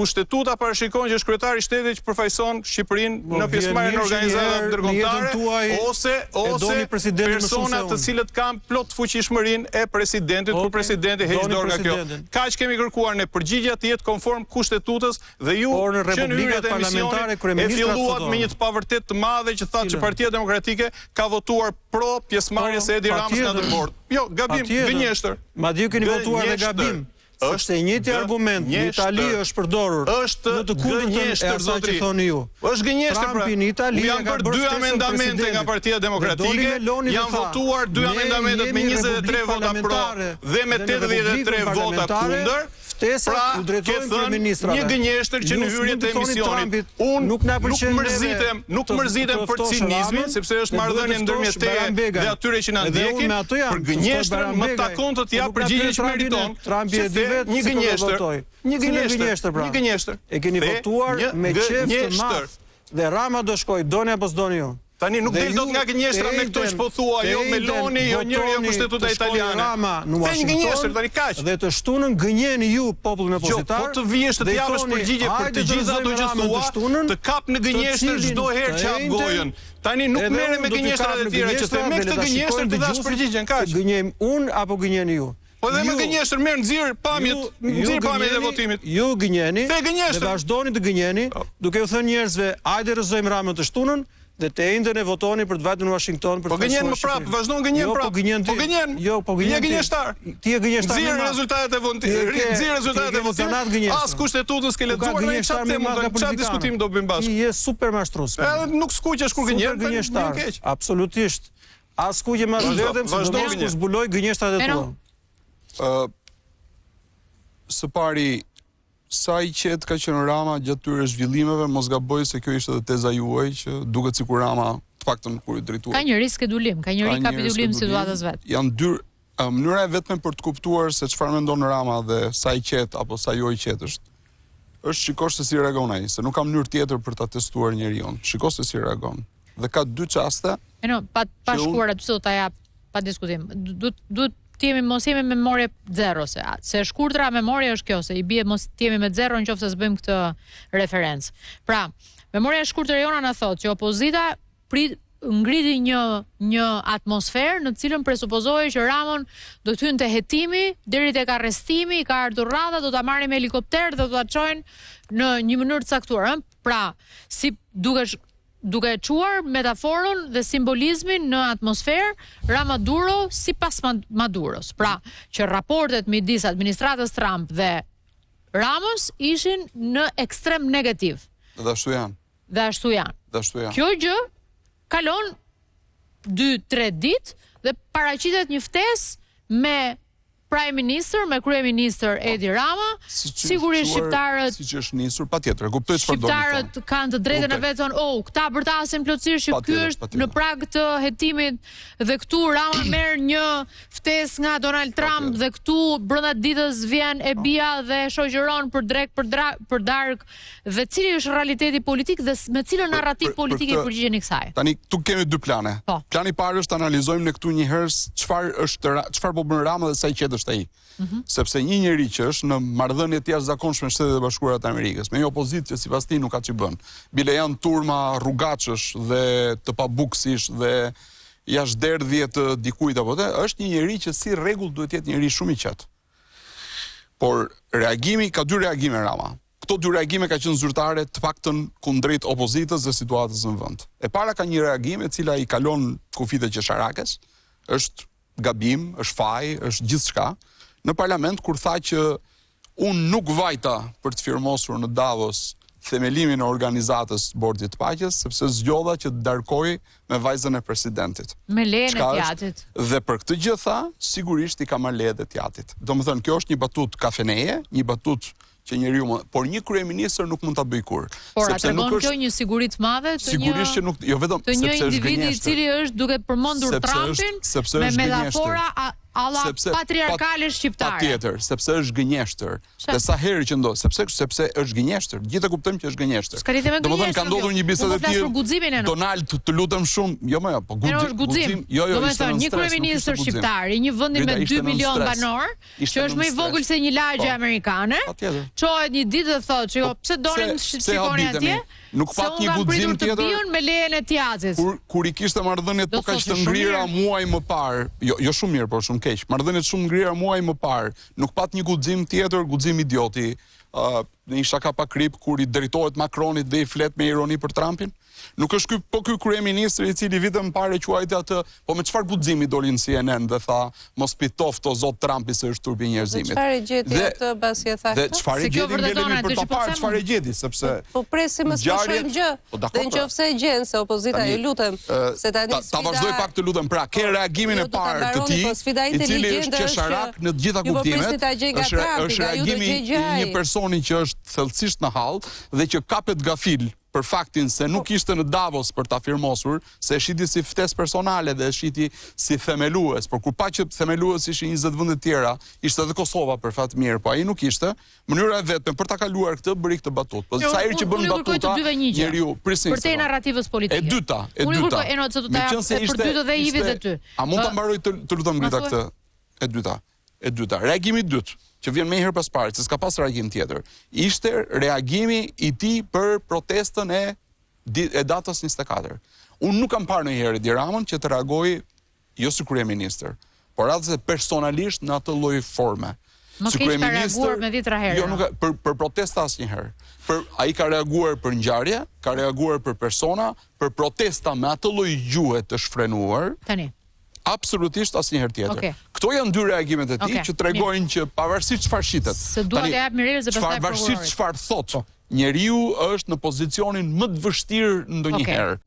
kushtetuta parashikon që është kryetari i shtetit që përfaqëson Shqipërinë në pjesëmarrjen në organizata ndërkombëtare ose persona të cilët kanë plot fuqishmërinë e presidentit, kur presidenti heq dorë nga kjo. Kaq kemi kërkuar në përgjigje të jetë konform kushtetutas dhe ju që në hyrjet e emisionit e filluat me një të pavërtet të madhe që thotë që Partia Demokratike ka votuar pro pjesëmarrjes së Edi Ramës në atë bord. Jo, gabim, gënjeshtër. Madje keni votuar dhe gabim. Është njëjti argument, në Itali është përdorur në të kundërtën e asaj që thoni ju. Është gënjeshtër pra. Trumpi në Itali janë bërë 2 amendamente nga Partia Demokratike, janë votuar 2 amendamentet me 23 vota pro dhe me 83 vota kundër. Pra, ke thënë një gënjeshtër që në hyrjet e emisionit. Unë nuk mërzitem për cinizmin, sepse është marrëdhënie ndërmjet teje dhe atyre që na ndjekin. Për gënjeshtër më takon të t'jap përgjigje që meriton. Një gënjeshtër. E keni votuar me qef të madh. Dhe Rama do shkoj, doni apo s'doni ju? Tani nuk del dot nga gënjeshtra me këto që po thua, jo Meloni, jo njëri jo kushtetuta italiane. Te një gënjeshtër tani kaq. Dhe të shtunën gënjeni ju popullin opozitar. Po të vihesh të japësh përgjigje për të gjitha ato që thua, të kap në gënjeshtër çdo herë që hap gojën. Tani nuk merrem me gënjeshtrat e tjera që them, me këtë gënjeshtër të dash përgjigjen kaq. Gënjem unë apo gënjeni ju? Po dhe me gënjeshtër merr nxirr pamjet e votimit. Ju gënjeni dhe vazhdoni të gënjeni, duke u thënë njerëzve, hajde rrezojmë Ramën të shtunën. Dhe të ejndën e votoni për të vajtur në Washington për të Po gënjen më prap, vazhdon gënjen prap. Po gënjen gënjeshtar. Ti je gënjeshtar. Nxjerr rezultatet e votimit. As kushtetutës ke lexuar në çfarë temë çfarë diskutim do bëjmë bashkë. Ti je super mashtrues. Edhe nuk skuqesh kur gënjen, gënjeshtar. Absolutisht. As skuqje më vetëm, vazhdon të zbuloj gënjeshtrat e tua. Së pari sa i qetë ka qenë Rama gjatë tyre zhvillimeve, mos gaboj se kjo ishte edhe teza juaj që duket sikur Rama të paktën kur i drejtuar. Ka një riskedulim, ka një kapitulim situatës vet. Janë dy mënyra e vetme për të kuptuar se çfarë mendon Rama dhe sa i qetë apo sa jo i qetë është. Është shikosh se si reagon ai, se nuk ka mënyrë tjetër për ta testuar njeriu. Shikosh se si reagon. Dhe ka 2 çaste. Pa shkuar aty do ta jap pa diskutim. Duhet mos jemi me memorie zero, se shkurtra memorie është kjo, se i bie mos jemi me zero nëse s'bëjmë këtë referencë. Pra, memoria e shkurtër jona na thotë që opozita ngriti një atmosferë në cilën presupozohej që Ramon do të hynte hetimi deri tek arrestimi, ka ardhur radha, do ta marrin me helikopter dhe do ta çojnë në një mënyrë të caktuar. Pra, si duke quar metaforën dhe simbolizmin në atmosferë, Ramaduro si pas Maduros. Pra, që raportet midis administratës Trump dhe Ramos ishin në ekstrem negativ. Dhe ashtu janë. Kjo gjë kalon 2-3 ditë dhe paraqitet një ftesë me Prime Minister, me Kryeministër Edi Rama, sigurisht shqiptarët... Si që është nisur, patjetër, kuptoj çfarë do të thonë. Shqiptarët kanë të drejtën e vet thonë, këta bërtasin plotësisht që ky është në prag të hetimit dhe këtu Rama merr një ftesë nga Donald Trump dhe këtu brenda ditës vjen Ebia dhe shoqëron për drek për dark dhe cili është realiteti politik dhe me cilën narrativ politik i përgjigjeni kësaj. Tani këtu kemi 2 plane. Plani i parë është të analizojmë ne këtu një herë çfarë po bën Rama dhe sa i qetë është ai. Sepse një njeri që është në marrëdhënie të jashtëzakonshme me Shtetet e Bashkuara të Amerikës, me një opozitë që sipas tij nuk ka ç'i bën. Bile janë turma rrugaçësh dhe të pabuksish dhe jashtëderdhje të dikujt apo është një njeri që si rregull duhet të jetë njeri shumë i qetë. Por reagimi ka 2 reagime Rama. Këto 2 reagime ka qenë zyrtare të paktën kundrejt opozitës dhe situatës në vend. E para ka një reagim e cila i kalon kufit e qesharakes, është gabim, është faj, është gjithçka. Në parlament kur tha që unë nuk vajta për të firmosur në Davos themelimin e organizatës Bordit të Paqes, sepse zgjodha që të darkoj me vajzën e presidentit. Me lejen e Tjatit. Dhe për këtë gjë tha, sigurisht i ka marrë lejen e Tjatit. Domethënë kjo është një batut kafeneje, një batut që njeriu, por një kryeministër nuk mund ta bëj kur. Por a tregon kjo një siguri të madhe të sigurisht që nuk, jo vetëm sepse është individi i cili është duke përmendur Trumpin me metafora alla patriarkale shqiptare. Patjetër, sepse është gënjeshtër. Dhe sa herë që ndodh, sepse është gënjeshtër. Gjithë e kuptojmë që është gënjeshtër. Domethënë ka ndodhur një bisedë e tillë. Donald, të lutem shumë, jo më, po guxim. Domethënë një kryeminist shqiptar i një vendi me 2 milion banor, që është më i vogël se një lagje amerikane, çohet një ditë dhe thotë që pse donin shikoni atje? Nuk pat një guxim tjetër. Bion me lejen e Tiazit. Kur I kishte marrëdhëniet po kaq të ngrira muaj më parë, jo shumë mirë, por shumë keq. Marrëdhëniet shumë ngrira muaj më parë, nuk pat një guxim tjetër, guxim idioti. Një shaka pa krip kur I drejtohet Macronit dhe I flet me ironi për Trumpin. Nuk është ky kryeministri I cili vitën parë quajti atë, po me çfarë guximi doli në CNN dhe tha mos pitoft o zot Trumpi se është turpi I njerëzimit. Çfarë gjeti atë pasi e tha këtë? Dhe çfarë gjeti ngelemi për ta parë çfarë gjeti, sepse po presim mos të shohim gjë. Dhe nëse e gjen se opozita, ju lutem, se tani ta vazhdoj pak të lutem. Pra, ke reagimin e parë të tij, I cili është qesharak në të gjitha kuptimet. Është reagimi I një personi që është thellësisht në hall dhe që kapet gafil për faktin se nuk ishte në Davos për ta firmosur, se e shiti si ftesë personale dhe e shiti si themelues, por kur pa që themelues ishin 20 vende tjera, ishte edhe Kosova për fat mirë, po ai nuk ishte. Mënyra e vetme për ta kaluar këtë bëri këtë batutë. Po sa herë që bën batuta, njeriu prisni. Për te narrativës politike. E dyta. Unë kërkoj e notë se do ta jap për dytë dhe Ivit dhe ty. A mund ta mbaroj të lutem Grita këtë? E dyta. Reagimi I dytë, që vjen më herë pas parë, se s'ka pas reagim tjetër. Ishte reagimi I tij për protestën e datës 24. Unë nuk kam parë ndonjëherë Edi Ramën që të reagojë jo si kryeministër, por atë personalisht në atë lloj forme. Si kryeministër me 10 herë. Jo, nuk për protesta asnjëherë. Ai ka reaguar për ngjarje, ka reaguar për persona, për protesta me atë lloj gjuhe të shfrenuar. Tani. Absolutisht asnjëherë tjetër. Këto janë dy reagimet e tij që tregojnë që pavarësisht çfarë shitet. Se dua të jap Mirelës dhe pastaj pavarësisht çfarë thotë, njeriu është në pozicionin më të vështirë ndonjëherë.